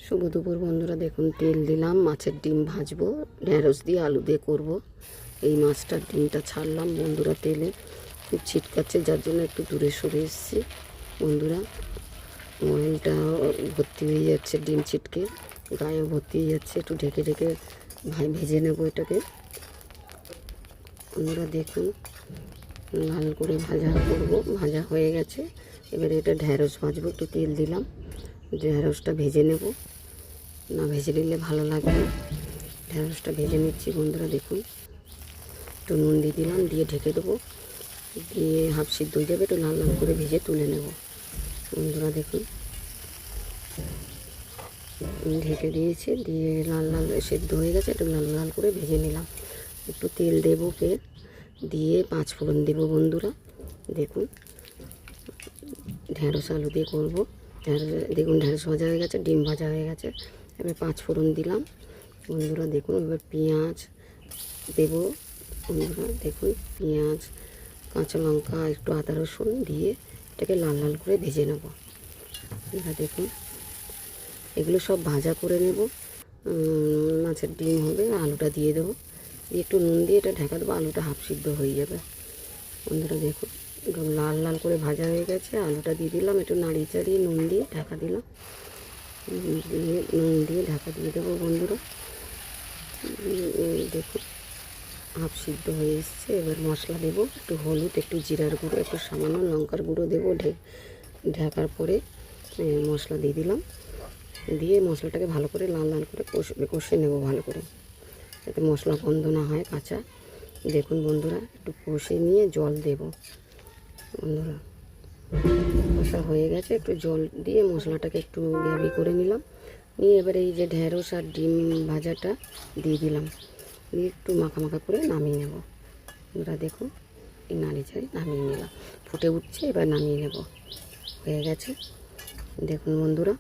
শুভ দুপুর বন্ধুরা, দেখুন তেল দিলাম, মাছের ডিম ভাজবো, ঢেঁড়স দিয়ে আলু দিয়ে করব। এই মাছটার ডিমটা ছাড়লাম বন্ধুরা, তেলে খুব ছিটকাচ্ছে, যার জন্য একটু দূরে সরে এসেছি বন্ধুরা। অয়েলটা ভর্তি হয়ে যাচ্ছে, ডিম ছিটকে গায়ে ভর্তি হয়ে যাচ্ছে, একটু ঢেকে ঢেকে ভেজে নেব এটাকে বন্ধুরা। দেখুন লাল করে ভাজা করব, ভাজা হয়ে গেছে। এবারে এটা ঢেঁড়স ভাজবো, একটু তেল দিলাম, ঢেঁড়সটা ভেজে নেব, না ভেজে নিলে ভালো লাগবে। ঢেঁড়সটা ভেজে নিচ্ছি বন্ধুরা। দেখুন একটু নুন দিয়ে দিলাম, দিয়ে ঢেকে দেবো, দিয়ে হাফ সিদ্ধ হয়ে যাবে, একটু লাল লাল করে ভেজে তুলে নেব বন্ধুরা। দেখুন ঢেকে দিয়েছি, দিয়ে লাল লাল সেদ্ধ হয়ে গেছে, একটু লাল লাল করে ভেজে নিলাম। একটু তেল দেবো, ফের দিয়ে 5 ফোড়ন দেবো বন্ধুরা। দেখুন ঢেঁড়স আলু দিয়ে করবো। দেখুন ঢেঁড়স ভাজা হয়ে গেছে, ডিম ভাজা হয়ে গেছে। এবার 5 ফোড়ন দিলাম বন্ধুরা। দেখুন এবার পেঁয়াজ দেবো বন্ধুরা। দেখুন পেঁয়াজ, কাঁচা লঙ্কা, একটু আদা রসুন দিয়ে এটাকে লাল লাল করে ভেজে নেব বন্ধুরা। দেখুন এগুলো সব ভাজা করে নেব। মাছের ডিম হবে, আলুটা দিয়ে দেবো, দিয়ে একটু নুন দিয়ে এটা ঢাকা দেবো, আলুটা হাফ সিদ্ধ হয়ে যাবে বন্ধুরা। দেখুন লাল লাল করে ভাজা হয়ে গেছে, আলুটা দিয়ে দিলাম, একটু নাড়িয়ে চাড়িয়ে নুন দিয়ে ঢাকা দিলাম, দিয়ে নুন দিয়ে ঢাকা দিয়ে দেবো বন্ধুরা। দেখুন হাফ সিদ্ধ হয়ে এসছে। এবার মশলা দেবো, একটু হলুদ, একটু জিরার গুঁড়ো, একটু সামান্য লঙ্কার গুঁড়ো দেবো। ঢাকার পরে মশলা দিয়ে দিলাম, দিয়ে মশলাটাকে ভালো করে লাল লাল করে কষে নেব ভালো করে, যাতে মশলা গন্ধ না হয় কাঁচা। দেখুন বন্ধুরা একটু কষে নিয়ে জল দেব বন্ধুরা। কষা হয়ে গেছে, একটু জল দিয়ে মশলাটাকে একটু গ্রেভি করে নিলাম, নিয়ে এবারে এই যে ঢেঁড়স আর ডিম ভাজাটা দিয়ে দিলাম, দিয়ে একটু মাখা মাখা করে নামিয়ে নেব বন্ধুরা। দেখুন এই নাড়ি চাড়ি নামিয়ে নিলাম, ফুটে উঠছে, এবার নামিয়ে নেব, হয়ে গেছে। দেখুন বন্ধুরা